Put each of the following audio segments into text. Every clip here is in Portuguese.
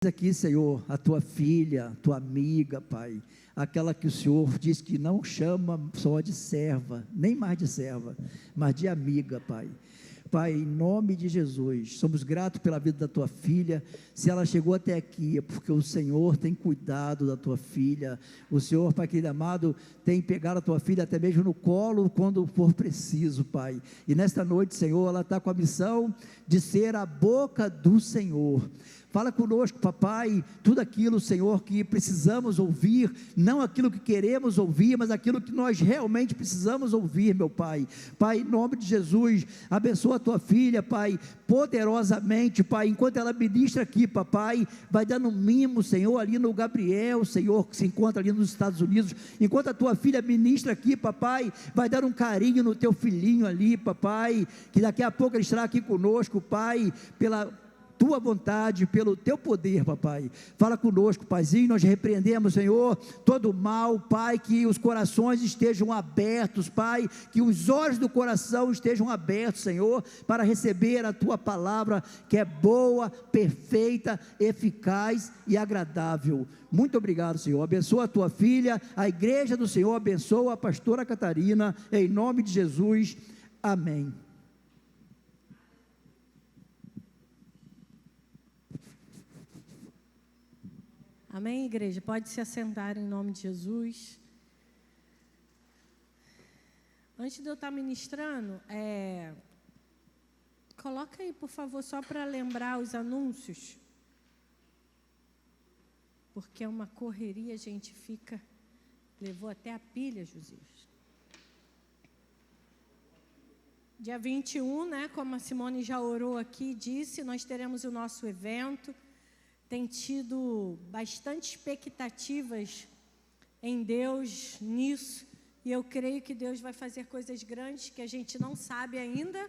aqui, Senhor, a tua filha, tua amiga, Pai, aquela que o Senhor diz que não chama só de serva, nem mais de serva, mas de amiga, Pai. Pai, em nome de Jesus, somos gratos pela vida da tua filha. Se ela chegou até aqui, é porque o Senhor tem cuidado da tua filha. O Senhor, Pai querido amado, tem pegado a tua filha até mesmo no colo quando for preciso, Pai. E nesta noite, Senhor, ela está com a missão de ser a boca do Senhor. Fala conosco, papai, tudo aquilo, Senhor, que precisamos ouvir, não aquilo que queremos ouvir, mas aquilo que nós realmente precisamos ouvir, meu Pai. Pai, em nome de Jesus, abençoa a tua filha, Pai, poderosamente, Pai, enquanto ela ministra aqui, papai, vai dando um mimo, Senhor, ali no Gabriel, Senhor, que se encontra ali nos Estados Unidos, enquanto a tua filha ministra aqui, papai, vai dar um carinho no teu filhinho ali, papai, que daqui a pouco ele estará aqui conosco, Pai, pela tua vontade, pelo teu poder, papai. Fala conosco, paizinho, nós repreendemos, Senhor, todo mal, Pai, que os corações estejam abertos, Pai, que os olhos do coração estejam abertos, Senhor, para receber a tua palavra, que é boa, perfeita, eficaz e agradável. Muito obrigado, Senhor. Abençoa a tua filha, a igreja do Senhor, abençoa a pastora Catarina, em nome de Jesus, amém. Amém, igreja? Pode se assentar em nome de Jesus. Antes de eu estar ministrando, coloca aí, por favor, só para lembrar os anúncios. Porque é uma correria, a gente fica... Levou até a pilha, Josias. Dia 21, né, como a Simone já orou aqui, disse, nós teremos o nosso evento. Tem tido bastante expectativas em Deus nisso, e eu creio que Deus vai fazer coisas grandes que a gente não sabe ainda,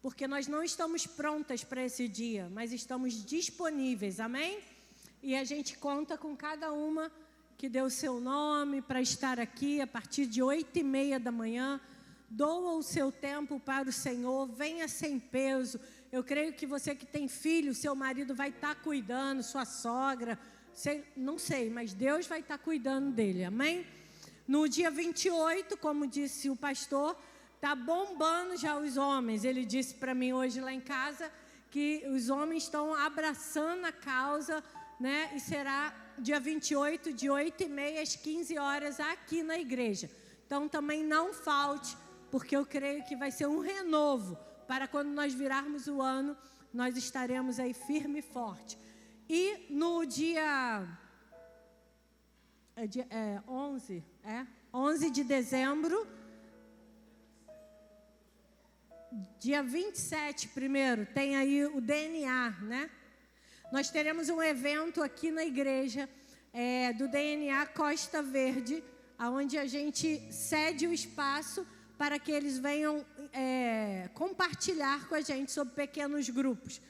porque nós não estamos prontas para esse dia, mas estamos disponíveis, amém? E a gente conta com cada uma que deu o seu nome para estar aqui a partir de 8h30 da manhã. Doa o seu tempo para o Senhor, venha sem peso. Eu creio que você que tem filho, seu marido vai estar cuidando, sua sogra, não sei, mas Deus vai estar cuidando dele, amém? No dia 28, como disse o pastor, está bombando já os homens. Ele disse para mim hoje lá em casa que os homens estão abraçando a causa, né? E será dia 28, de 8h30 às 15 horas aqui na igreja. Então também não falte, porque eu creio que vai ser um renovo. Para quando nós virarmos o ano, nós estaremos aí firme e forte. E no dia 11 de dezembro, dia 27 primeiro, tem aí o DNA, né? Nós teremos um evento aqui na igreja do DNA Costa Verde, onde a gente cede o espaço para que eles venham compartilhar com a gente sobre pequenos grupos.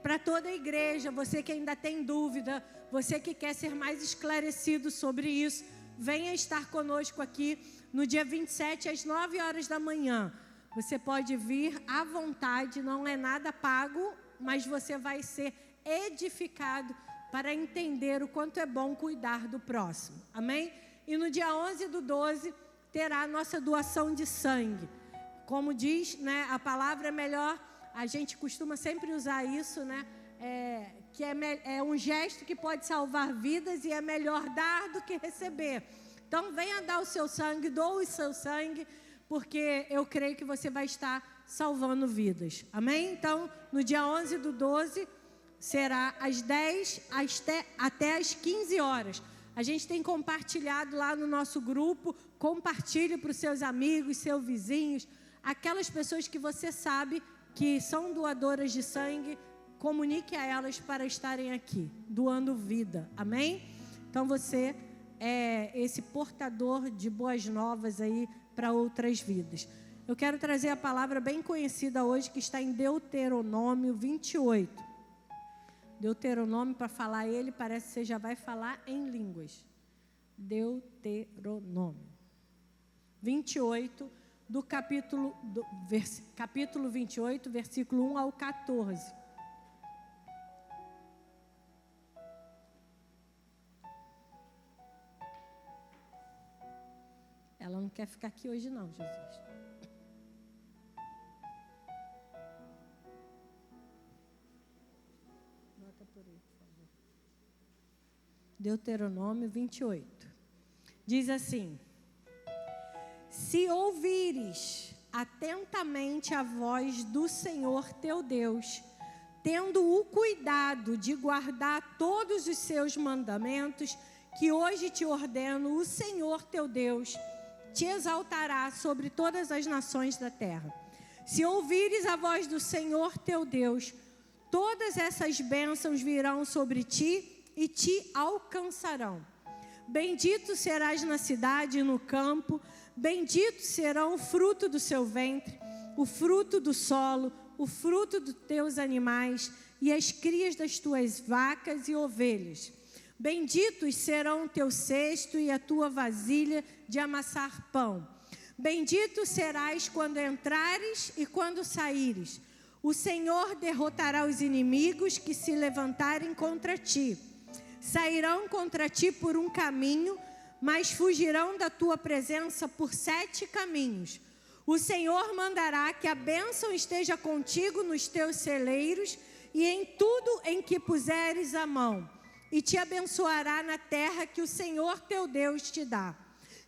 Para toda a igreja, você que ainda tem dúvida, você que quer ser mais esclarecido sobre isso, venha estar conosco aqui no dia 27, às 9 horas da manhã. Você pode vir à vontade, não é nada pago, mas você vai ser edificado para entender o quanto é bom cuidar do próximo. Amém? E no dia 11/12, terá a nossa doação de sangue. Como diz, né, a palavra é melhor, a gente costuma sempre usar isso, né, que é um gesto que pode salvar vidas e é melhor dar do que receber. Então, venha dar o seu sangue, doe o seu sangue, porque eu creio que você vai estar salvando vidas. Amém? Então, no dia 11/12, será às 10 até às 15 horas. A gente tem compartilhado lá no nosso grupo, compartilhe para os seus amigos, seus vizinhos, aquelas pessoas que você sabe que são doadoras de sangue, comunique a elas para estarem aqui, doando vida, amém? Então você é esse portador de boas novas aí para outras vidas. Eu quero trazer a palavra bem conhecida hoje, que está em Deuteronômio 28. Deuteronômio, para falar ele, parece que você já vai falar em línguas. Deuteronômio 28, capítulo 28, versículo 1 ao 14. não quer ficar aqui hoje não, Jesus. Bota por aí, por favor. Deuteronômio 28. Diz assim: se ouvires atentamente a voz do Senhor teu Deus, tendo o cuidado de guardar todos os seus mandamentos, que hoje te ordeno, o Senhor teu Deus te exaltará sobre todas as nações da terra. Se ouvires a voz do Senhor teu Deus, todas essas bênçãos virão sobre ti e te alcançarão. Bendito serás na cidade e no campo, bendito serão o fruto do seu ventre, o fruto do solo, o fruto dos teus animais e as crias das tuas vacas e ovelhas. Benditos serão o teu cesto e a tua vasilha de amassar pão. Bendito serás quando entrares e quando saíres. O Senhor derrotará os inimigos que se levantarem contra ti. Sairão contra ti por um caminho, mas fugirão da tua presença por 7 caminhos. O Senhor mandará que a bênção esteja contigo nos teus celeiros e em tudo em que puseres a mão, e te abençoará na terra que o Senhor teu Deus te dá.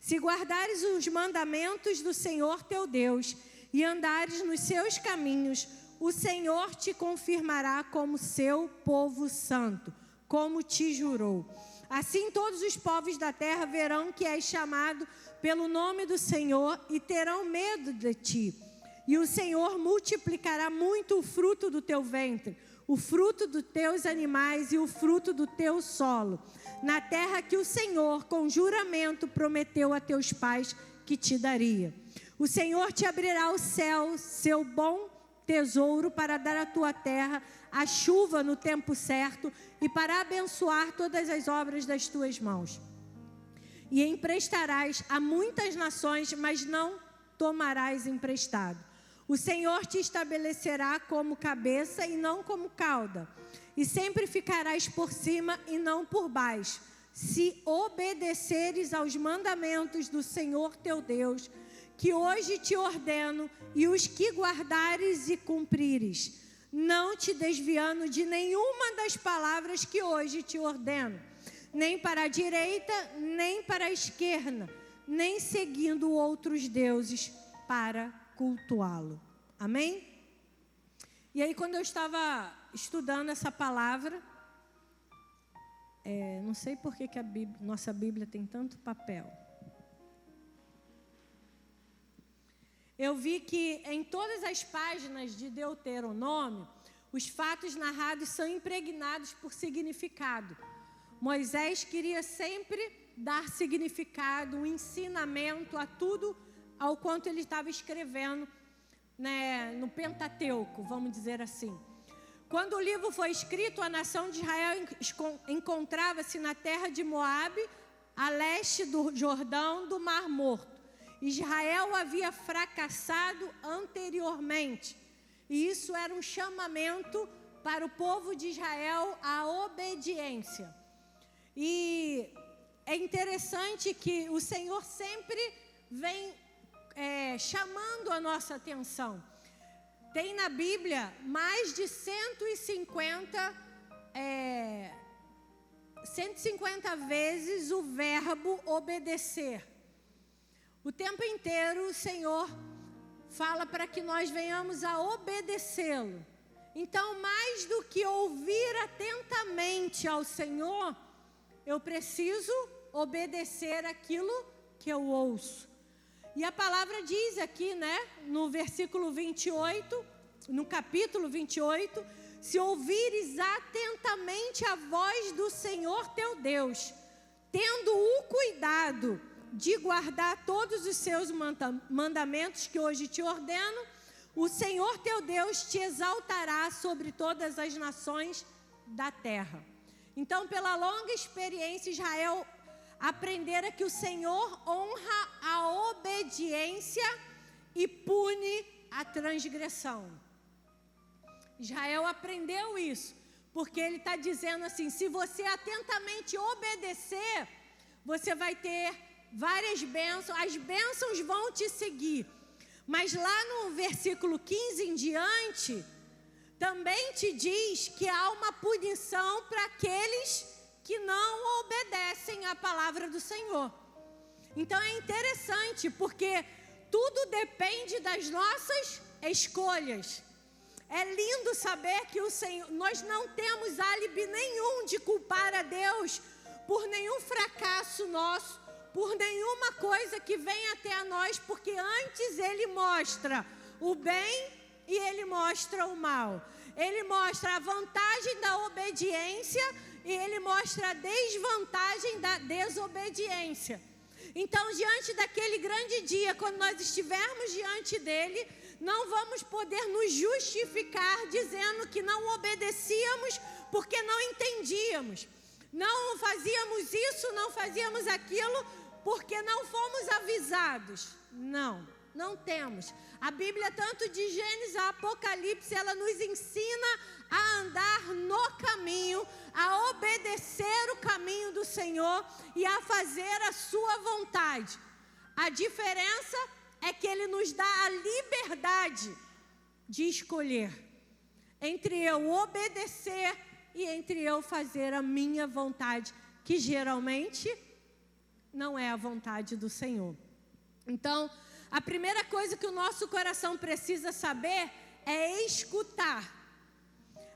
Se guardares os mandamentos do Senhor teu Deus e andares nos seus caminhos, o Senhor te confirmará como seu povo santo, como te jurou. Assim todos os povos da terra verão que és chamado pelo nome do Senhor e terão medo de ti. E o Senhor multiplicará muito o fruto do teu ventre, o fruto dos teus animais e o fruto do teu solo, na terra que o Senhor, com juramento, prometeu a teus pais que te daria. O Senhor te abrirá o céu, seu bom tesouro, para dar à tua terra a chuva no tempo certo e para abençoar todas as obras das tuas mãos. E emprestarás a muitas nações, mas não tomarás emprestado. O Senhor te estabelecerá como cabeça e não como cauda, e sempre ficarás por cima e não por baixo, se obedeceres aos mandamentos do Senhor teu Deus, que hoje te ordeno, e os que guardares e cumprires, não te desviando de nenhuma das palavras que hoje te ordeno, nem para a direita, nem para a esquerda, nem seguindo outros deuses para cultuá-lo. Amém? E aí, quando eu estava estudando essa palavra, não sei por que a nossa Bíblia tem tanto papel. Eu vi que em todas as páginas de Deuteronômio, os fatos narrados são impregnados por significado. Moisés queria sempre dar significado, um ensinamento a tudo ao quanto ele estava escrevendo, né, no Pentateuco, vamos dizer assim. Quando o livro foi escrito, a nação de Israel encontrava-se na terra de Moabe, a leste do Jordão, do Mar Morto. Israel havia fracassado anteriormente, e isso era um chamamento para o povo de Israel à obediência. E é interessante que o Senhor sempre vem chamando a nossa atenção. Tem na Bíblia mais de 150 vezes o verbo obedecer. O tempo inteiro o Senhor fala para que nós venhamos a obedecê-lo. Então, mais do que ouvir atentamente ao Senhor, eu preciso obedecer aquilo que eu ouço. E a palavra diz aqui, né, no versículo 28, no capítulo 28, se ouvires atentamente a voz do Senhor teu Deus, tendo o cuidado de guardar todos os seus mandamentos que hoje te ordeno, o Senhor teu Deus te exaltará sobre todas as nações da terra. Então, pela longa experiência, Israel aprendera que o Senhor honra a obediência e pune a transgressão. Israel aprendeu isso, porque ele está dizendo assim: se você atentamente obedecer, você vai ter várias bênçãos, as bênçãos vão te seguir. Mas lá no versículo 15 em diante, também te diz que há uma punição para aqueles que não obedecem à palavra do Senhor. Então é interessante, porque tudo depende das nossas escolhas. É lindo saber que o Senhor, nós não temos álibi nenhum de culpar a Deus por nenhum fracasso nosso, por nenhuma coisa que vem até nós, porque antes Ele mostra o bem e Ele mostra o mal. Ele mostra a vantagem da obediência e Ele mostra a desvantagem da desobediência. Então, diante daquele grande dia, quando nós estivermos diante dEle, não vamos poder nos justificar dizendo que não obedecíamos porque não entendíamos. Não fazíamos isso, não fazíamos aquilo porque não fomos avisados. Não, não temos. A Bíblia, tanto de Gênesis a Apocalipse, ela nos ensina a andar no caminho, a obedecer o caminho do Senhor e a fazer a sua vontade. A diferença é que Ele nos dá a liberdade de escolher entre eu obedecer e entre eu fazer a minha vontade, que geralmente não é a vontade do Senhor. Então, a primeira coisa que o nosso coração precisa saber é escutar.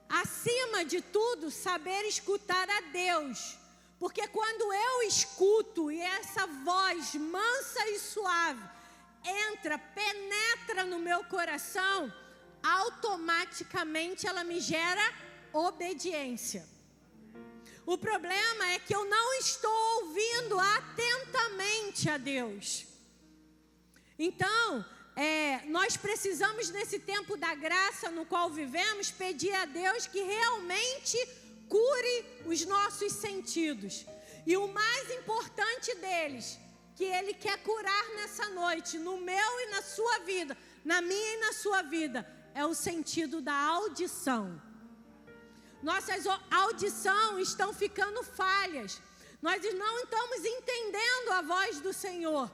Acima de tudo, saber escutar a Deus. Porque quando eu escuto e essa voz mansa e suave entra, penetra no meu coração, automaticamente ela me gera obediência. O problema é que eu não estou ouvindo atentamente a Deus. Então, nós precisamos, nesse tempo da graça no qual vivemos, pedir a Deus que realmente cure os nossos sentidos. E o mais importante deles, que Ele quer curar nessa noite, no meu e na sua vida, na minha e na sua vida, é o sentido da audição. Nossas audições estão ficando falhas. Nós não estamos entendendo a voz do Senhor.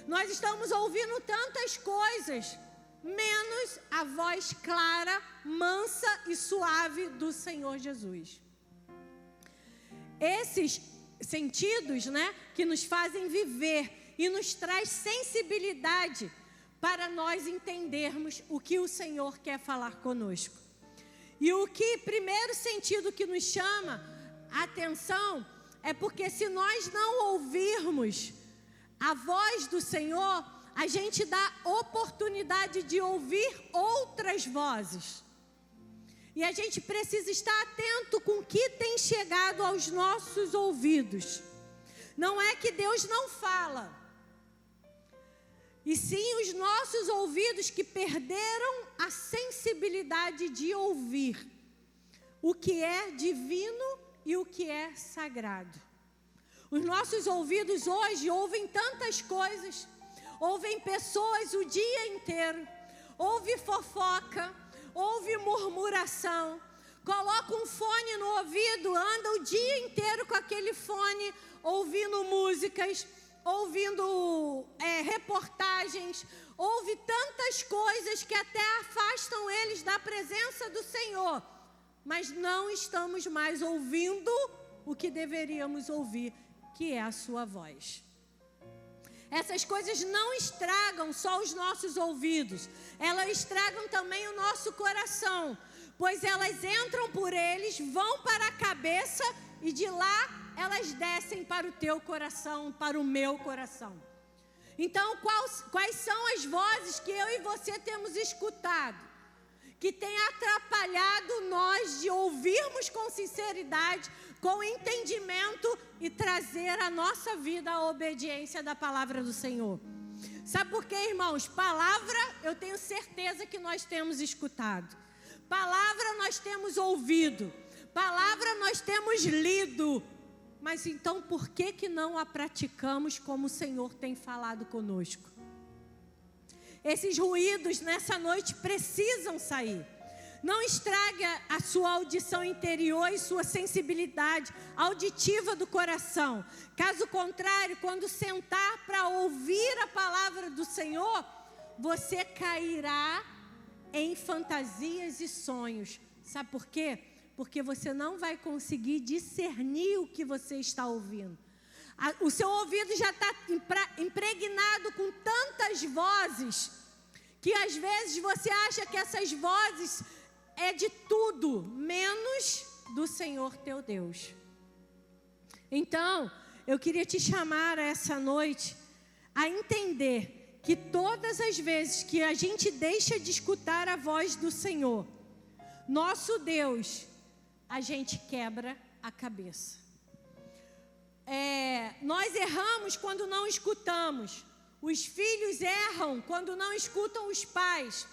Nós estamos ouvindo tantas coisas, menos a voz clara, mansa e suave do Senhor Jesus. Esses sentidos, que nos fazem viver e nos traz sensibilidade para nós entendermos o que o Senhor quer falar conosco. E o primeiro sentido que nos chama a atenção é porque se nós não ouvirmos a voz do Senhor, a gente dá oportunidade de ouvir outras vozes. E a gente precisa estar atento com o que tem chegado aos nossos ouvidos. Não é que Deus não fala, e sim os nossos ouvidos que perderam a sensibilidade de ouvir o que é divino e o que é sagrado. Os nossos ouvidos hoje ouvem tantas coisas, ouvem pessoas o dia inteiro, ouve fofoca, ouve murmuração, coloca um fone no ouvido, anda o dia inteiro com aquele fone, ouvindo músicas, ouvindo reportagens, ouve tantas coisas que até afastam eles da presença do Senhor, mas não estamos mais ouvindo o que deveríamos ouvir, que é a sua voz. Essas coisas não estragam só os nossos ouvidos, elas estragam também o nosso coração, pois elas entram por eles, vão para a cabeça e de lá elas descem para o teu coração, para o meu coração. Então, quais são as vozes que eu e você temos escutado, que tem atrapalhado nós de ouvirmos com sinceridade, com entendimento e trazer à nossa vida a obediência da palavra do Senhor? Sabe por quê, irmãos? Palavra, eu tenho certeza que nós temos escutado. Palavra nós temos ouvido. Palavra nós temos lido. Mas então por que não a praticamos como o Senhor tem falado conosco? Esses ruídos nessa noite precisam sair. Não estrague a sua audição interior e sua sensibilidade auditiva do coração. Caso contrário, quando sentar para ouvir a palavra do Senhor, você cairá em fantasias e sonhos. Sabe por quê? Porque você não vai conseguir discernir o que você está ouvindo. O seu ouvido já está impregnado com tantas vozes, que às vezes você acha que essas vozes é de tudo, menos do Senhor teu Deus. Então, eu queria te chamar essa noite a entender que todas as vezes que a gente deixa de escutar a voz do Senhor, nosso Deus, a gente quebra a cabeça. Nós erramos quando não escutamos. Os filhos erram quando não escutam os pais.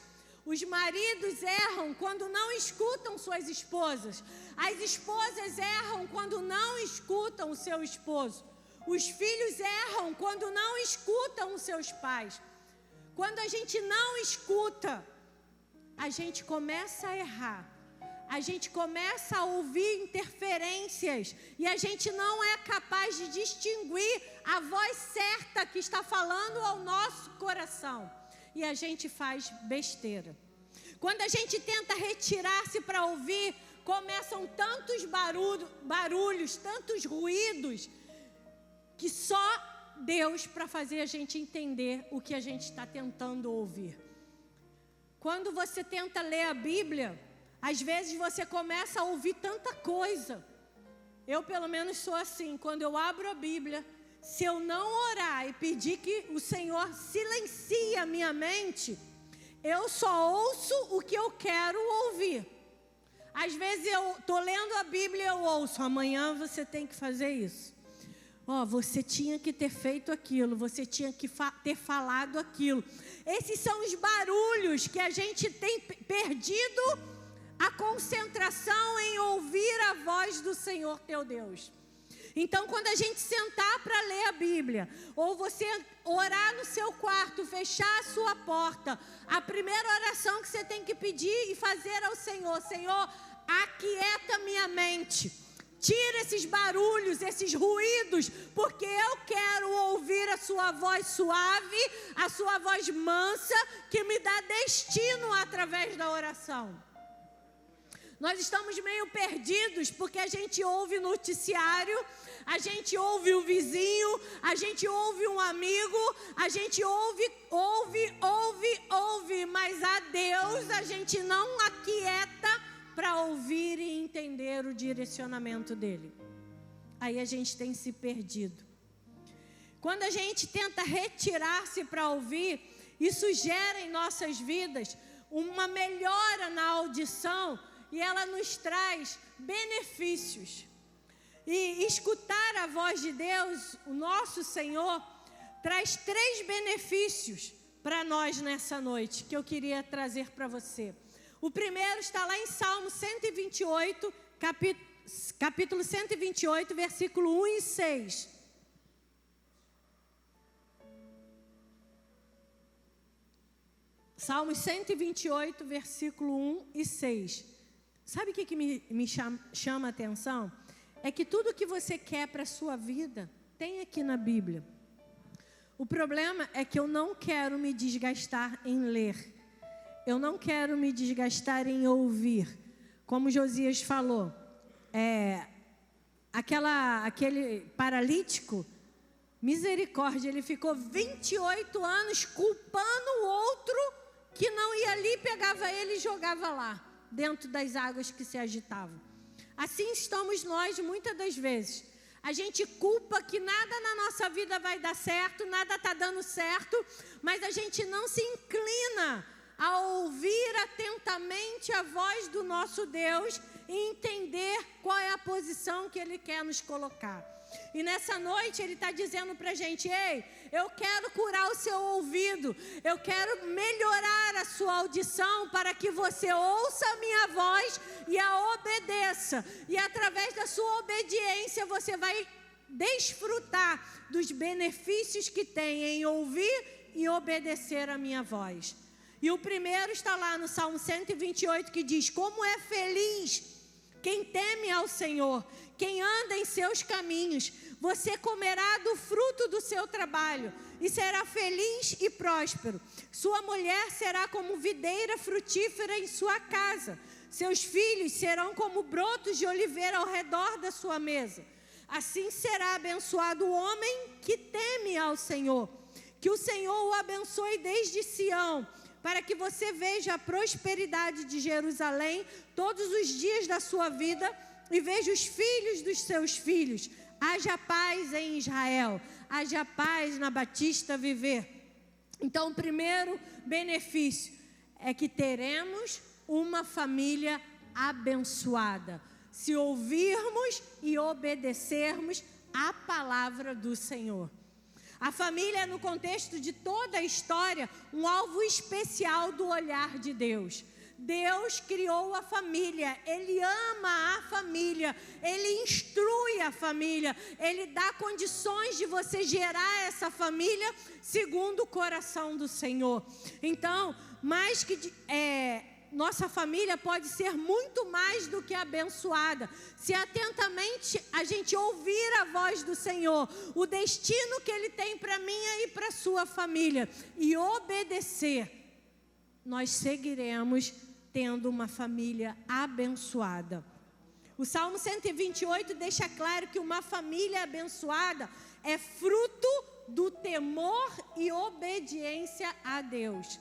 Os maridos erram quando não escutam suas esposas. As esposas erram quando não escutam o seu esposo. Os filhos erram quando não escutam os seus pais. Quando a gente não escuta, a gente começa a errar. A gente começa a ouvir interferências e a gente não é capaz de distinguir a voz certa que está falando ao nosso coração. E a gente faz besteira. Quando a gente tenta retirar-se para ouvir, começam tantos barulhos, tantos ruídos, que só Deus para fazer a gente entender o que a gente está tentando ouvir. Quando você tenta ler a Bíblia, às vezes você começa a ouvir tanta coisa. Eu pelo menos sou assim, quando eu abro a Bíblia, se eu não orar e pedir que o Senhor silencie a minha mente, eu só ouço o que eu quero ouvir. Às vezes eu estou lendo a Bíblia e eu ouço, amanhã você tem que fazer isso. Você tinha que ter feito aquilo, você tinha que ter falado aquilo. Esses são os barulhos que a gente tem perdido a concentração em ouvir a voz do Senhor teu Deus. Então, quando a gente sentar para ler a Bíblia, ou você orar no seu quarto, fechar a sua porta, a primeira oração que você tem que pedir e fazer ao Senhor: Senhor, aquieta minha mente, tira esses barulhos, esses ruídos, porque eu quero ouvir a sua voz suave, a sua voz mansa, que me dá destino através da oração. Nós estamos meio perdidos porque a gente ouve noticiário, a gente ouve o vizinho, a gente ouve um amigo, a gente ouve, mas a Deus a gente não aquieta para ouvir e entender o direcionamento dele. Aí a gente tem se perdido. Quando a gente tenta retirar-se para ouvir, isso gera em nossas vidas uma melhora na audição, e ela nos traz benefícios. E escutar a voz de Deus, o nosso Senhor, traz 3 benefícios para nós nessa noite, que eu queria trazer para você. O primeiro está lá em Salmo 128, capítulo 128, versículo 1 e 6. Salmo 128, versículo 1 e 6. Sabe o que me chama a atenção? É que tudo que você quer para a sua vida tem aqui na Bíblia. O problema é que eu não quero me desgastar em ler. Eu não quero me desgastar em ouvir. Como Josias falou, aquele paralítico, misericórdia, ele ficou 28 anos culpando o outro que não ia ali, pegava ele e jogava lá, dentro das águas que se agitavam. Assim estamos nós muitas das vezes. A gente culpa que nada na nossa vida vai dar certo, nada está dando certo, mas a gente não se inclina a ouvir atentamente a voz do nosso Deus e entender qual é a posição que Ele quer nos colocar. E nessa noite Ele está dizendo para a gente: ei, eu quero curar o seu ouvido, eu quero melhorar a sua audição para que você ouça a minha voz e a obedeça. E através da sua obediência você vai desfrutar dos benefícios que tem em ouvir e obedecer a minha voz. E o primeiro está lá no Salmo 128, que diz: como é feliz quem teme ao Senhor, quem anda em seus caminhos. Você comerá do fruto do seu trabalho e será feliz e próspero. Sua mulher será como videira frutífera em sua casa. Seus filhos serão como brotos de oliveira ao redor da sua mesa. Assim será abençoado o homem que teme ao Senhor. Que o Senhor o abençoe desde Sião, para que você veja a prosperidade de Jerusalém todos os dias da sua vida e veja os filhos dos seus filhos. Haja paz em Israel, haja paz na Batista Viver. Então, o primeiro benefício é que teremos uma família abençoada, se ouvirmos e obedecermos a palavra do Senhor. A família é, no contexto de toda a história, um alvo especial do olhar de Deus. Deus criou a família, Ele ama a família, Ele instrui a família, Ele dá condições de você gerar essa família segundo o coração do Senhor. Então, mais que nossa família pode ser muito mais do que abençoada, se atentamente a gente ouvir a voz do Senhor, o destino que Ele tem para mim e para a sua família, e obedecer, nós seguiremos tendo uma família abençoada. O Salmo 128 deixa claro que uma família abençoada é fruto do temor e obediência a Deus.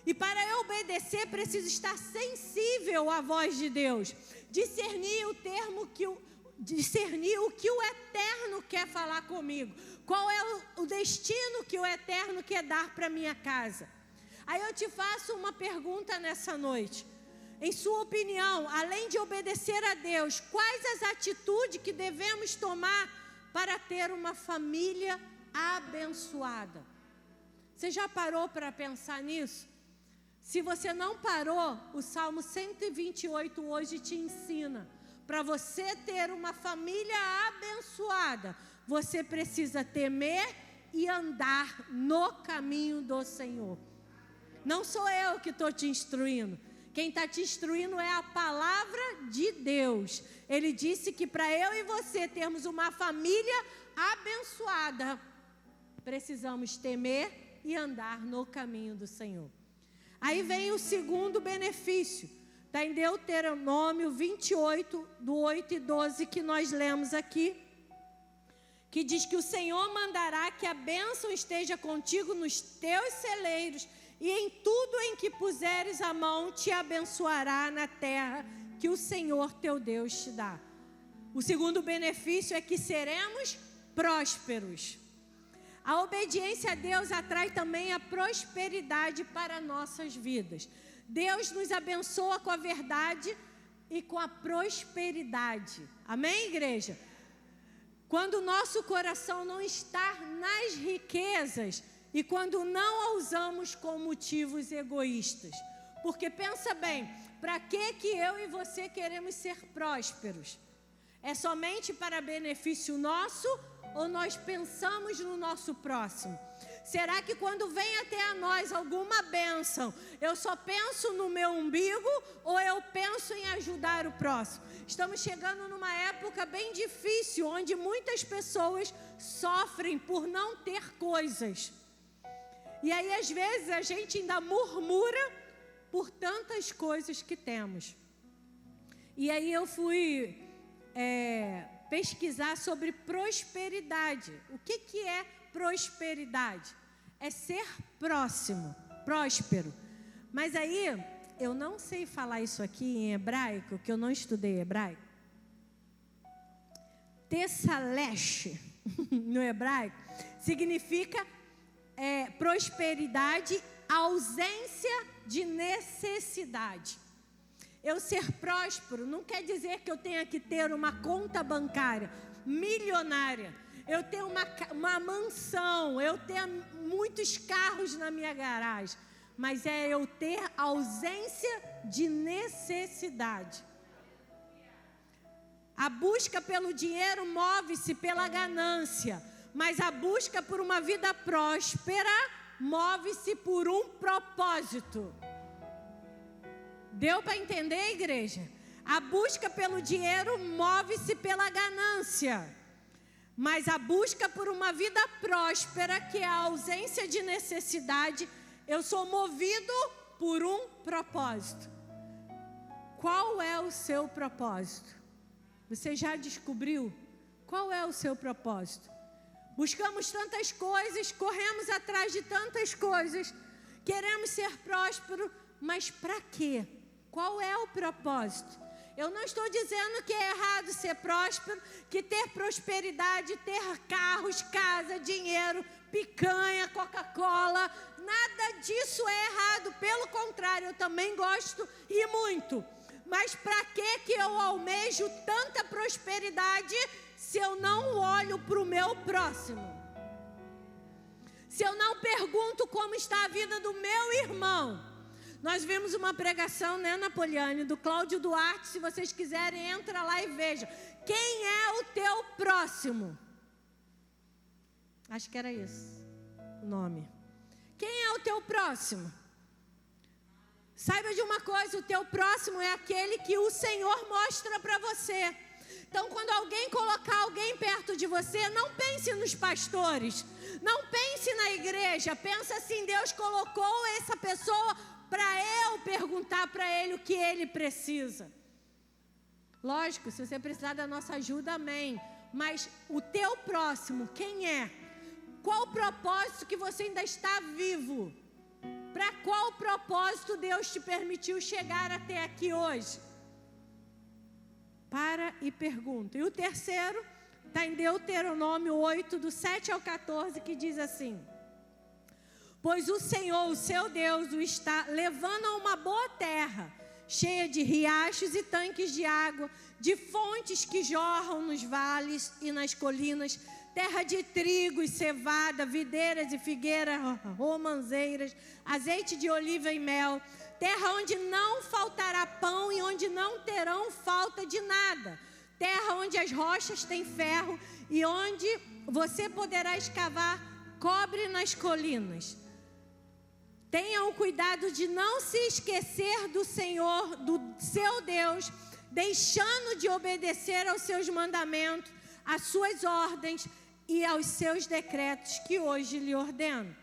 E para eu obedecer, preciso estar sensível à voz de Deus, discernir o que o Eterno quer falar comigo, qual é o destino que o Eterno quer dar para minha casa. Aí eu te faço uma pergunta nessa noite. Em sua opinião, além de obedecer a Deus, quais as atitudes que devemos tomar para ter uma família abençoada? Você já parou para pensar nisso? Se você não parou, o Salmo 128 hoje te ensina. Para você ter uma família abençoada, você precisa temer e andar no caminho do Senhor. Não sou eu que estou te instruindo. Quem está te instruindo é a palavra de Deus. Ele disse que para eu e você termos uma família abençoada, precisamos temer e andar no caminho do Senhor. Aí vem o segundo benefício, está em Deuteronômio 28, do 8 e 12, que nós lemos aqui, que diz que o Senhor mandará que a bênção esteja contigo nos teus celeiros, e em tudo em que puseres a mão te abençoará na terra que o Senhor teu Deus te dá. O segundo benefício é que seremos prósperos. A obediência a Deus atrai também a prosperidade para nossas vidas. Deus nos abençoa com a verdade e com a prosperidade. Amém, igreja? Quando o nosso coração não está nas riquezas e quando não a usamos com motivos egoístas. Porque pensa bem, para que eu e você queremos ser prósperos? É somente para benefício nosso ou nós pensamos no nosso próximo? Será que quando vem até a nós alguma bênção, eu só penso no meu umbigo ou eu penso em ajudar o próximo? Estamos chegando numa época bem difícil, onde muitas pessoas sofrem por não ter coisas. E aí às vezes a gente ainda murmura por tantas coisas que temos. E aí eu fui pesquisar sobre prosperidade. O que é prosperidade? É ser próspero. Mas aí, eu não sei falar isso aqui em hebraico, que eu não estudei hebraico. Tessalesh, no hebraico, significa prosperidade, ausência de necessidade. Eu ser próspero não quer dizer que eu tenha que ter uma conta bancária milionária, eu ter uma mansão, eu ter muitos carros na minha garagem, mas é eu ter ausência de necessidade. A busca pelo dinheiro move-se pela ganância, mas a busca por uma vida próspera move-se por um propósito. Deu para entender, igreja? A busca pelo dinheiro move-se pela ganância. Mas a busca por uma vida próspera, que é a ausência de necessidade, eu sou movido por um propósito. Qual é o seu propósito? Você já descobriu? Qual é o seu propósito? Buscamos tantas coisas, corremos atrás de tantas coisas, queremos ser prósperos, mas para quê? Qual é o propósito? Eu não estou dizendo que é errado ser próspero, que ter prosperidade, ter carros, casa, dinheiro, picanha, Coca-Cola, nada disso é errado. Pelo contrário, eu também gosto e muito. Mas para que eu almejo tanta prosperidade se eu não olho para o meu próximo? Se eu não pergunto como está a vida do meu irmão? Nós vimos uma pregação, né, Napoliane, do Cláudio Duarte. Se vocês quiserem, entra lá e vejam. Quem é o teu próximo? Acho que era esse o nome. Quem é o teu próximo? Saiba de uma coisa, o teu próximo é aquele que o Senhor mostra para você. Então, quando alguém colocar alguém perto de você, não pense nos pastores, não pense na igreja, pensa assim: Deus colocou essa pessoa para eu perguntar para ele o que ele precisa. Lógico, se você precisar da nossa ajuda, amém. Mas o teu próximo, quem é? Qual o propósito que você ainda está vivo? Para qual propósito Deus te permitiu chegar até aqui hoje? Para e pergunta. E o terceiro está em Deuteronômio 8, do 7 ao 14, que diz assim: pois o Senhor, o seu Deus, o está levando a uma boa terra, cheia de riachos e tanques de água, de fontes que jorram nos vales e nas colinas, terra de trigo e cevada, videiras e figueiras, romanzeiras, azeite de oliva e mel, terra onde não faltará pão e onde não terão falta de nada, terra onde as rochas têm ferro e onde você poderá escavar cobre nas colinas. Tenham cuidado de não se esquecer do Senhor, do seu Deus, deixando de obedecer aos seus mandamentos, às suas ordens e aos seus decretos que hoje lhe ordeno.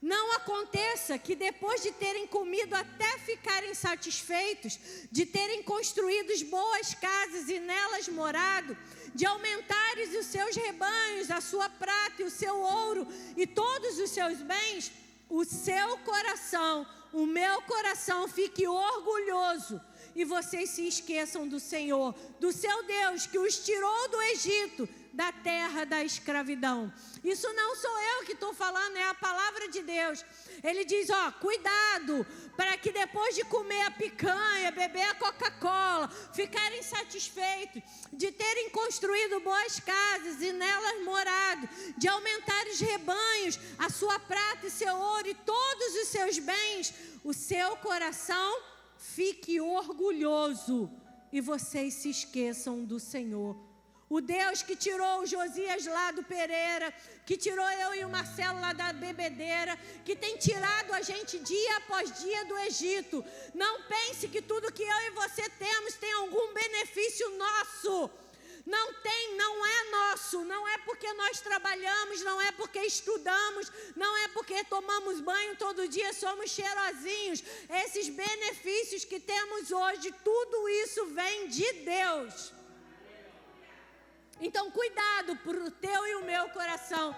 Não aconteça que depois de terem comido até ficarem satisfeitos, de terem construído boas casas e nelas morado, de aumentares os seus rebanhos, a sua prata e o seu ouro e todos os seus bens, o seu coração, o meu coração fique orgulhoso e vocês se esqueçam do Senhor, do seu Deus que os tirou do Egito, da terra da escravidão. Isso não sou eu que estou falando, é a palavra de Deus. Ele diz, cuidado, para que depois de comer a picanha, beber a Coca-Cola, ficarem satisfeitos, de terem construído boas casas e nelas morado, de aumentar os rebanhos, a sua prata e seu ouro e todos os seus bens, o seu coração fique orgulhoso e vocês se esqueçam do Senhor. O Deus que tirou o Josias lá do Pereira, que tirou eu e o Marcelo lá da bebedeira, que tem tirado a gente dia após dia do Egito. Não pense que tudo que eu e você temos tem algum benefício nosso. Não tem, não é nosso, não é porque nós trabalhamos, não é porque estudamos, não é porque tomamos banho todo dia, somos cheirosinhos. Esses benefícios que temos hoje, tudo isso vem de Deus. Então, cuidado para o teu e o meu coração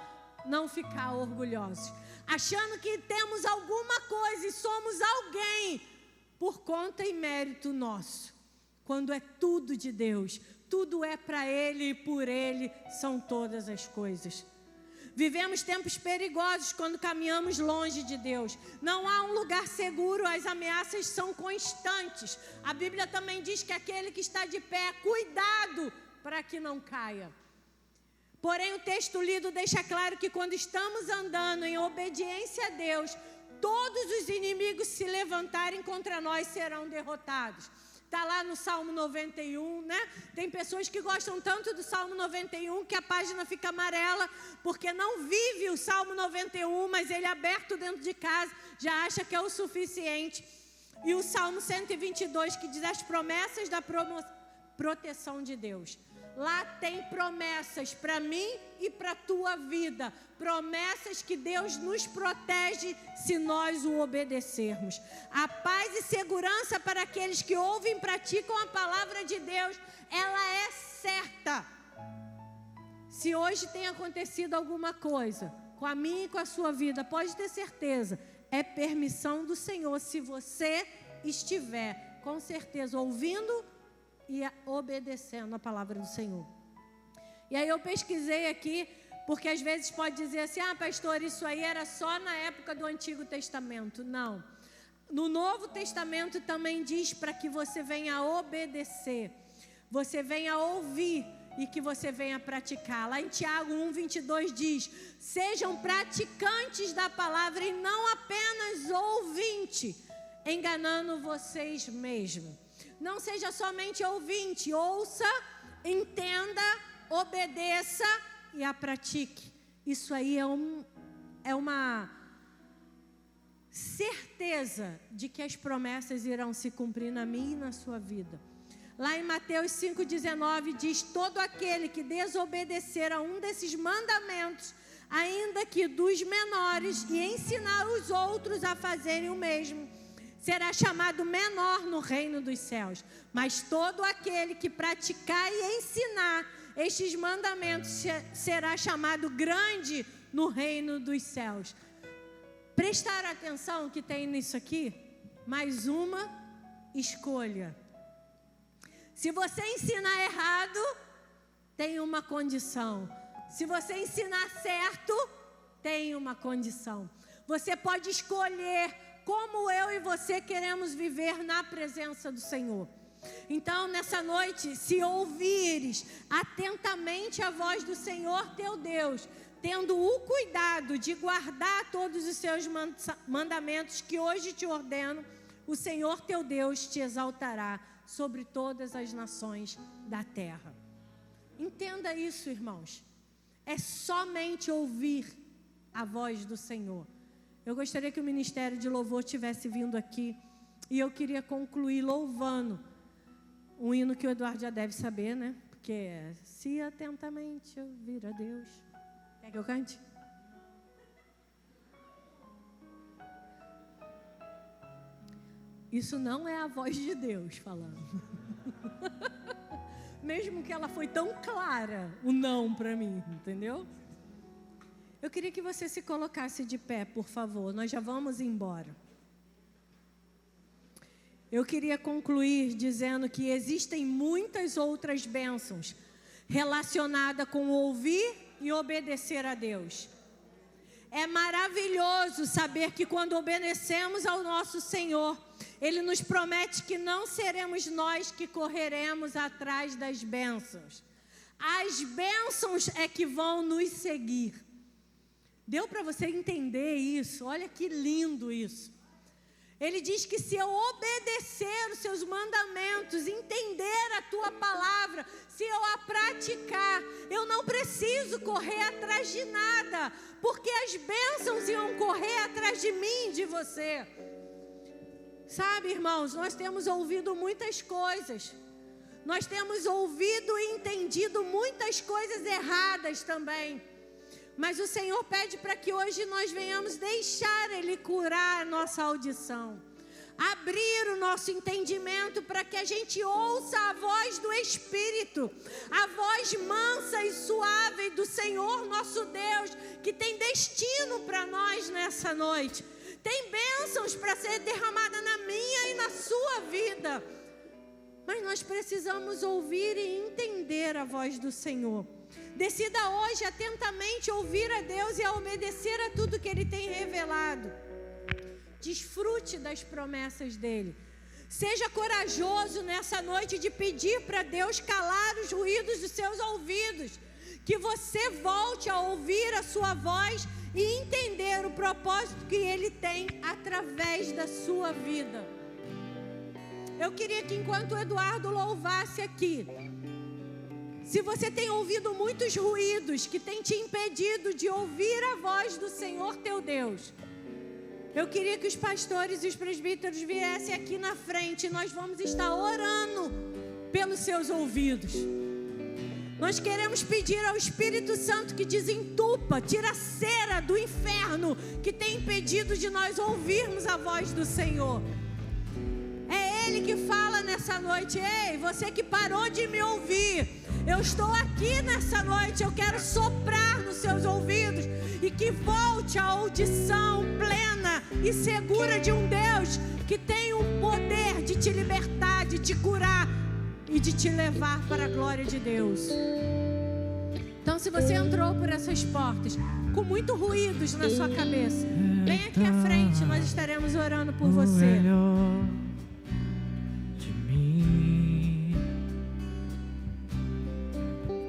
não ficar orgulhosos, achando que temos alguma coisa e somos alguém por conta e mérito nosso, quando é tudo de Deus, tudo é para Ele e por Ele são todas as coisas. Vivemos tempos perigosos quando caminhamos longe de Deus. Não há um lugar seguro, as ameaças são constantes. A Bíblia também diz que aquele que está de pé, cuidado para que não caia. Porém, o texto lido deixa claro que quando estamos andando em obediência a Deus, todos os inimigos se levantarem contra nós serão derrotados. está lá no Salmo 91, né? Tem pessoas que gostam tanto do Salmo 91 que a página fica amarela, porque não vive o Salmo 91, mas ele aberto dentro de casa, já acha que é o suficiente. E o Salmo 122, que diz as promessas da proteção de Deus. Lá tem promessas para mim e para a tua vida. Promessas que Deus nos protege se nós o obedecermos. A paz e segurança para aqueles que ouvem e praticam a palavra de Deus, ela é certa. Se hoje tem acontecido alguma coisa com a minha e com a sua vida, pode ter certeza, é permissão do Senhor, se você estiver com certeza ouvindo e obedecendo a palavra do Senhor. E aí eu pesquisei aqui, porque às vezes pode dizer assim, pastor, isso aí era só na época do Antigo Testamento. Não. No Novo Testamento também diz para que você venha obedecer, você venha ouvir e que você venha praticar. Lá em Tiago 1:22 diz, sejam praticantes da palavra e não apenas ouvinte, enganando vocês mesmos. Não seja somente ouvinte, ouça, entenda, obedeça e a pratique. Isso aí é uma certeza de que as promessas irão se cumprir na minha e na sua vida. Lá em Mateus 5,19 diz, todo aquele que desobedecer a um desses mandamentos, ainda que dos menores, e ensinar os outros a fazerem o mesmo, será chamado menor no reino dos céus. Mas todo aquele que praticar e ensinar estes mandamentos será chamado grande no reino dos céus. Prestar atenção que tem nisso aqui? Mais uma escolha. Se você ensinar errado, tem uma condição. Se você ensinar certo, tem uma condição. Você pode escolher como eu e você queremos viver na presença do Senhor. Então, nessa noite, se ouvires atentamente a voz do Senhor teu Deus, tendo o cuidado de guardar todos os seus mandamentos que hoje te ordeno, o Senhor teu Deus te exaltará sobre todas as nações da terra. Entenda isso, irmãos. É somente ouvir a voz do Senhor. Eu gostaria que o Ministério de Louvor tivesse vindo aqui e eu queria concluir louvando um hino que o Eduardo já deve saber, né? Porque é, se atentamente ouvir a Deus. Quer que eu cante? Isso não é a voz de Deus falando. Mesmo que ela foi tão clara, o não para mim, entendeu? Eu queria que você se colocasse de pé, por favor. Nós já vamos embora. Eu queria concluir dizendo que existem muitas outras bênçãos relacionadas com ouvir e obedecer a Deus. É maravilhoso saber que quando obedecemos ao nosso Senhor, Ele nos promete que não seremos nós que correremos atrás das bênçãos. As bênçãos é que vão nos seguir. Deu para você entender isso? Olha que lindo isso. Ele diz que se eu obedecer os seus mandamentos, entender a tua palavra, se eu a praticar, eu não preciso correr atrás de nada, porque as bênçãos iam correr atrás de mim e de você. Sabe, irmãos, nós temos ouvido muitas coisas. Nós temos ouvido e entendido muitas coisas erradas também. Mas o Senhor pede para que hoje nós venhamos deixar Ele curar a nossa audição. Abrir o nosso entendimento para que a gente ouça a voz do Espírito. A voz mansa e suave do Senhor nosso Deus, que tem destino para nós nessa noite. Tem bênçãos para ser derramada na minha e na sua vida. Mas nós precisamos ouvir e entender a voz do Senhor. Decida hoje atentamente ouvir a Deus e a obedecer a tudo que Ele tem revelado. Desfrute das promessas dEle. Seja corajoso nessa noite de pedir para Deus calar os ruídos dos seus ouvidos. Que você volte a ouvir a sua voz e entender o propósito que Ele tem através da sua vida. Eu queria que enquanto o Eduardo louvasse aqui, se você tem ouvido muitos ruídos que tem te impedido de ouvir a voz do Senhor teu Deus, eu queria que os pastores e os presbíteros viessem aqui na frente. Nós vamos estar orando pelos seus ouvidos. Nós queremos pedir ao Espírito Santo que desentupa, tira a cera do inferno que tem impedido de nós ouvirmos a voz do Senhor. É Ele que fala nessa noite: ei, você que parou de me ouvir, eu estou aqui nessa noite, eu quero soprar nos seus ouvidos e que volte a audição plena e segura de um Deus que tem o poder de te libertar, de te curar e de te levar para a glória de Deus. Então, se você entrou por essas portas com muitos ruídos na sua cabeça, vem aqui à frente, nós estaremos orando por você.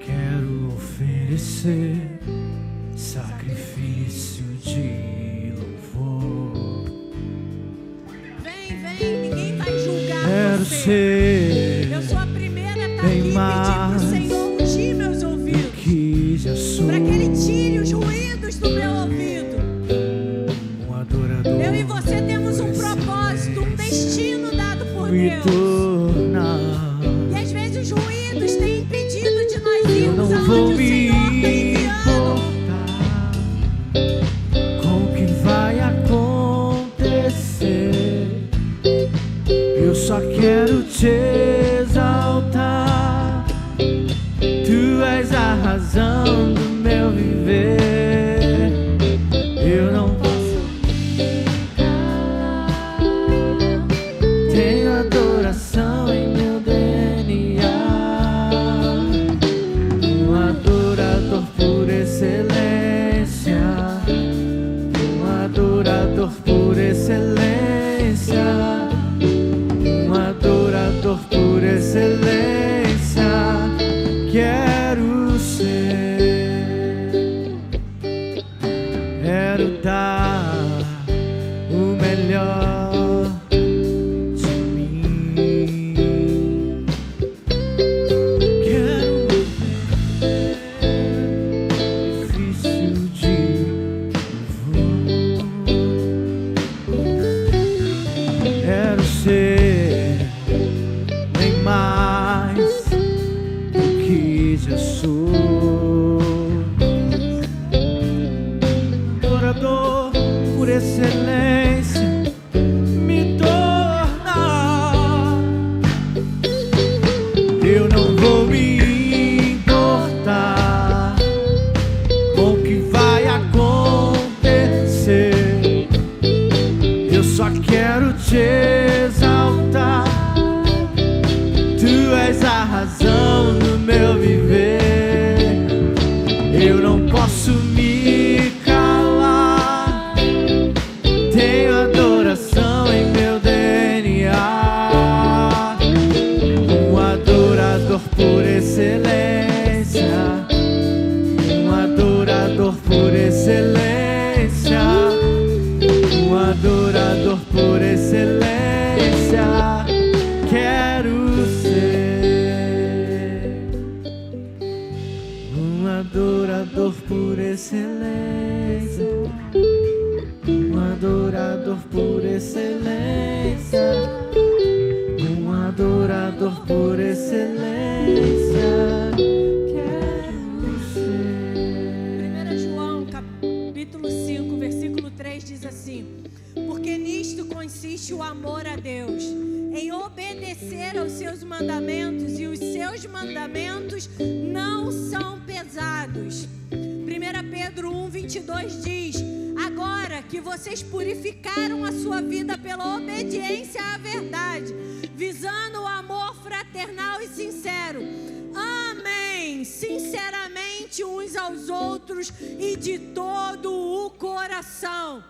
Quero oferecer sacrifício de louvor. Vem, ninguém vai julgar Quero você. ser Eu sou a primeira a estar aqui e pedir pro Senhor ungir meus ouvidos, que já sou, para que Ele tire os ruídos do meu ouvido. um adorador. Eu e você temos um propósito, um destino dado por Me Deus. tornar. E às vezes os ruídos têm impedido de nós Eu irmos não vou aonde o me Senhor está enviando. importar com o que vai acontecer. Eu só quero te exaltar. Tu és a razão do meu viver. Eu não posso calar. Tenho adoração em meu DNA. Um adorador por excelência. Um adorador por excelência. Um adorador por excelência. Quero ser. Quero dar o melhor de mim. Quero sacrifício de louvor. Quero ser bem mais do que já sou. Adorador por excelência, me tornar. Eu não vou me importar com o que vai acontecer. Eu só quero te exaltar. Tu és a razão do meu viver. Eu não posso me calar. Tenho adoração em meu DNA. Um adorador por excelência. Um adorador por excelência. Um adorador por excelência. Quero ser um adorador por excelência. Um adorador por excelência. Um adorador por excelência. Quero ser. 1 João capítulo 5, versículo 3 diz assim: porque nisto consiste o amor a Deus, em obedecer aos seus mandamentos, e os seus mandamentos não são pesados. 1 Pedro 1:22 diz: agora que vocês purificaram a sua vida pela obediência à verdade, visando o amor fraternal e sincero, amém sinceramente uns aos outros e de todo o coração.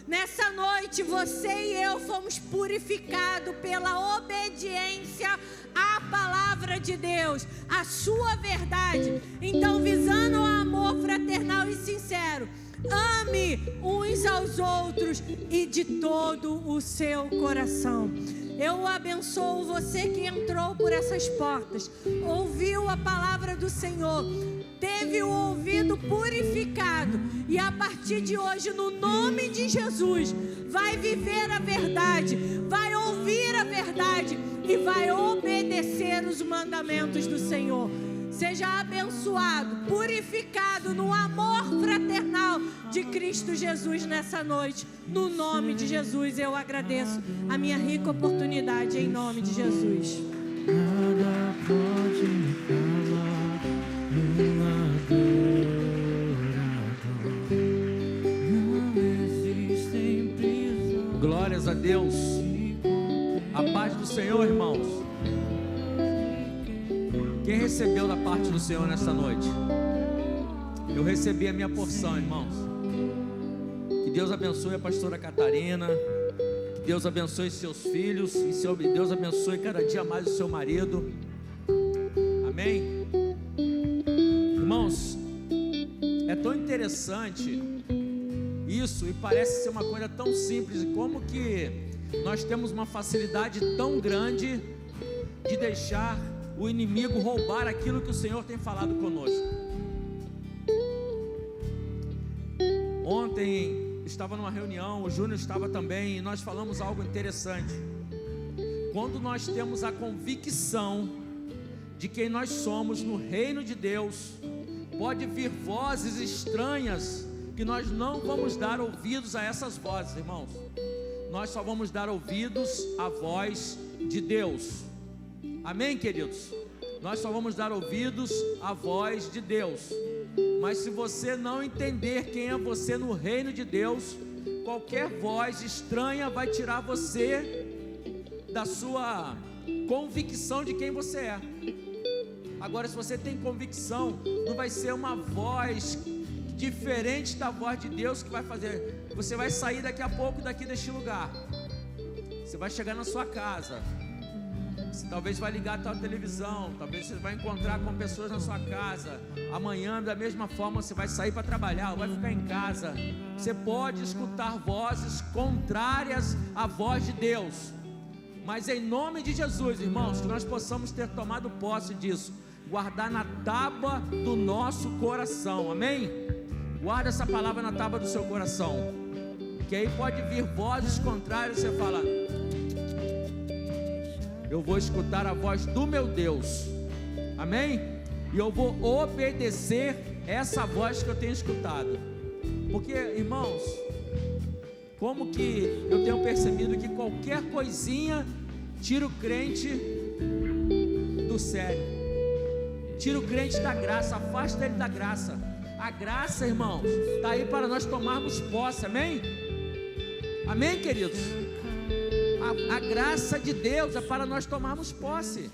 Nessa noite, você e eu fomos purificados pela obediência à palavra de Deus, à sua verdade. Então, visando o amor fraternal e sincero, ame uns aos outros e de todo o seu coração. Eu abençoo você que entrou por essas portas, ouviu a palavra do Senhor, teve o ouvido purificado e a partir de hoje, no nome de Jesus, vai viver a verdade, vai ouvir a verdade e vai obedecer os mandamentos do Senhor. Seja abençoado, purificado no amor fraternal de Cristo Jesus nessa noite. No nome de Jesus eu agradeço a minha rica oportunidade em nome de Jesus. Nada pode me calar, não existem prisões. Glórias a Deus. A paz do Senhor, irmãos. Quem recebeu da parte do Senhor nessa noite? Eu recebi a minha porção, irmãos. Que Deus abençoe a pastora Catarina, que Deus abençoe seus filhos, e Deus abençoe cada dia mais o seu marido. Amém? Irmãos, é tão interessante isso, e parece ser uma coisa tão simples, e como que nós temos uma facilidade tão grande de deixar o inimigo roubar aquilo que o Senhor tem falado conosco. Ontem estava numa reunião, o Júnior estava também, e nós falamos algo interessante. Quando nós temos a convicção de quem nós somos no reino de Deus, pode vir vozes estranhas, que nós não vamos dar ouvidos a essas vozes, irmãos. Nós só vamos dar ouvidos à voz de Deus. Amém, queridos? Nós só vamos dar ouvidos à voz de Deus. Mas se você não entender quem é você no reino de Deus, qualquer voz estranha vai tirar você da sua convicção de quem você é. Agora, se você tem convicção, não vai ser uma voz diferente da voz de Deus que vai fazer. Você vai sair daqui a pouco daqui deste lugar. Você vai chegar na sua casa. Você talvez vai ligar a tua televisão, talvez você vai encontrar com pessoas na sua casa. Amanhã, da mesma forma, você vai sair para trabalhar, ou vai ficar em casa. Você pode escutar vozes contrárias à voz de Deus. Mas em nome de Jesus, irmãos, que nós possamos ter tomado posse disso, guardar na tábua do nosso coração, amém? Guarda essa palavra na tábua do seu coração, que aí pode vir vozes contrárias, você fala: eu vou escutar a voz do meu Deus, amém? E eu vou obedecer essa voz que eu tenho escutado. Porque, irmãos, como que eu tenho percebido que qualquer coisinha tira o crente do sério, tira o crente da graça, afasta ele da graça. A graça, irmãos, está aí para nós tomarmos posse, amém? Amém, queridos? A graça de Deus é para nós tomarmos posse,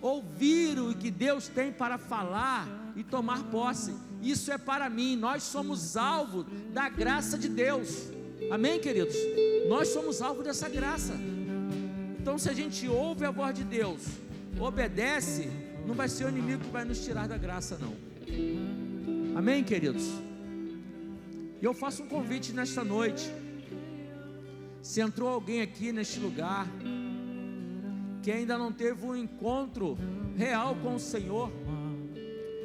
ouvir o que Deus tem para falar e tomar posse. Isso é para mim. Nós somos alvo da graça de Deus, amém, queridos? Nós somos alvo dessa graça. Então, se a gente ouve a voz de Deus, obedece, não vai ser o inimigo que vai nos tirar da graça, não. Amém, queridos? E eu faço um convite nesta noite. Se entrou alguém aqui neste lugar que ainda não teve um encontro real com o Senhor,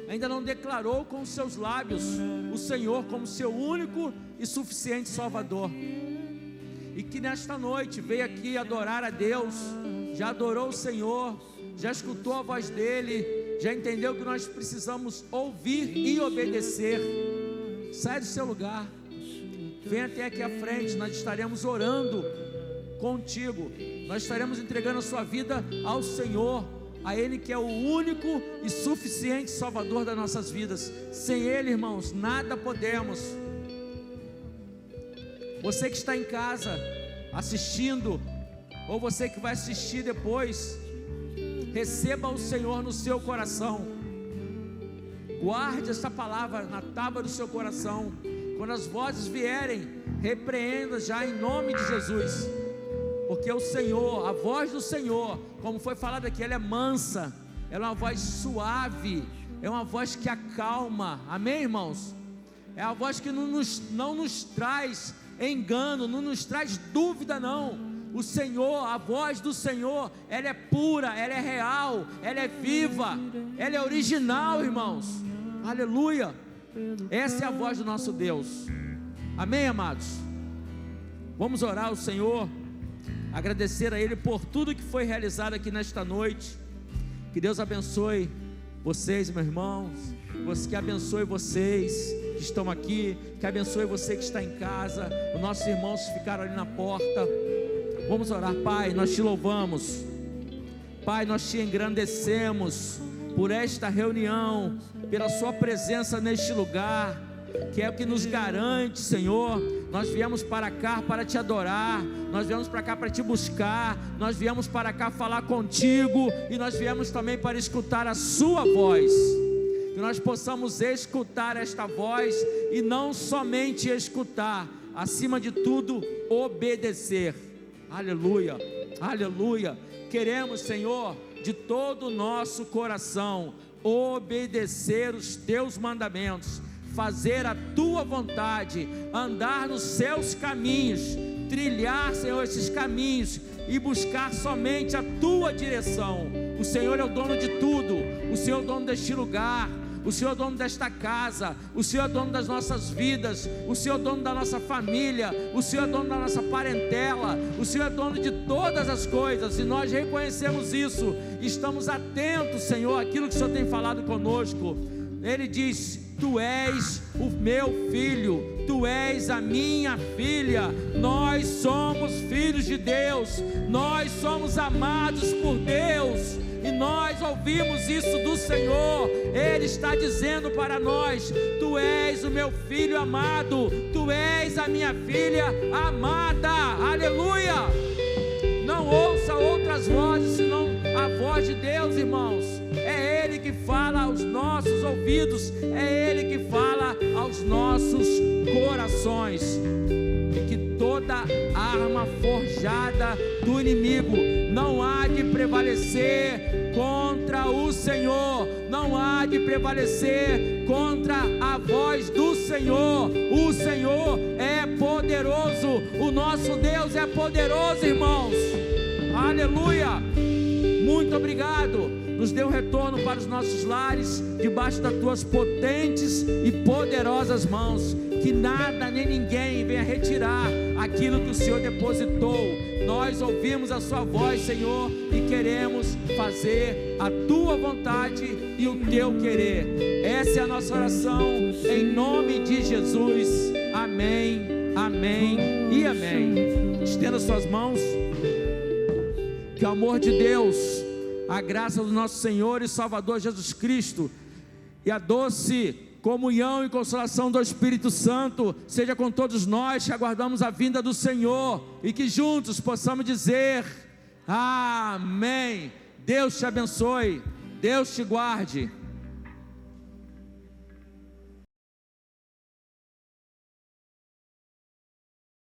ainda não declarou com os seus lábios o Senhor como seu único e suficiente Salvador, e que nesta noite veio aqui adorar a Deus, já adorou o Senhor, já escutou a voz dele, já entendeu que nós precisamos ouvir e obedecer, sai do seu lugar, vem até aqui à frente, nós estaremos orando contigo, nós estaremos entregando a sua vida ao Senhor, a Ele que é o único e suficiente Salvador das nossas vidas. Sem Ele, irmãos, nada podemos. Você que está em casa assistindo, ou você que vai assistir depois, receba o Senhor no seu coração, guarde essa palavra na tábua do seu coração. Quando as vozes vierem, repreenda já em nome de Jesus, porque o Senhor, a voz do Senhor, como foi falado aqui, ela é mansa, ela é uma voz suave, é uma voz que acalma, amém, irmãos? É a voz que não nos traz engano, não nos traz dúvida, não. O Senhor, a voz do Senhor, ela é pura, ela é real, ela é viva, ela é original, irmãos. Aleluia. Essa é a voz do nosso Deus. Amém, amados? Vamos orar ao Senhor, agradecer a Ele por tudo que foi realizado aqui nesta noite. Que Deus abençoe vocês, meus irmãos, que abençoe vocês que estão aqui, que abençoe você que está em casa, os nossos irmãos que ficaram ali na porta. Vamos orar. Pai, nós te louvamos, Pai, nós te engrandecemos por esta reunião, pela sua presença neste lugar, que é o que nos garante, Senhor. Nós viemos para cá para te adorar, nós viemos para cá para te buscar, nós viemos para cá falar contigo, e nós viemos também para escutar a sua voz. Que nós possamos escutar esta voz, e não somente escutar, acima de tudo, obedecer. Aleluia, aleluia. Queremos, Senhor, de todo o nosso coração, obedecer os teus mandamentos, fazer a tua vontade, andar nos seus caminhos, trilhar, Senhor, esses caminhos e buscar somente a tua direção. O Senhor é o dono de tudo, o Senhor é o dono deste lugar, o Senhor é o dono desta casa, o Senhor é o dono das nossas vidas, o Senhor é o dono da nossa família, o Senhor é o dono da nossa parentela, o Senhor é dono de todas as coisas, e nós reconhecemos isso, estamos atentos, Senhor, àquilo que o Senhor tem falado conosco. Ele diz: tu és o meu filho, tu és a minha filha, nós somos filhos de Deus, nós somos amados por Deus, e nós ouvimos isso do Senhor. Ele está dizendo para nós: tu és o meu filho amado, tu és a minha filha amada. Aleluia. Não ouça outras vozes senão a voz de Deus, irmãos. É Ele que fala aos nossos ouvidos, é Ele que fala aos nossos corações. E que toda arma forjada do inimigo não há de prevalecer contra o Senhor, não há de prevalecer contra a voz do Senhor. O Senhor é poderoso, o nosso Deus é poderoso, irmãos. Aleluia. Muito obrigado. Nos dê um retorno para os nossos lares, debaixo das tuas potentes e poderosas mãos. Que nada nem ninguém venha retirar aquilo que o Senhor depositou. Nós ouvimos a sua voz, Senhor, e queremos fazer a tua vontade e o teu querer. Essa é a nossa oração, em nome de Jesus. Amém, amém e amém. Estenda suas mãos. Que o amor de Deus, a graça do nosso Senhor e Salvador Jesus Cristo e a doce comunhão e consolação do Espírito Santo seja com todos nós que aguardamos a vinda do Senhor, e que juntos possamos dizer amém. Deus te abençoe, Deus te guarde.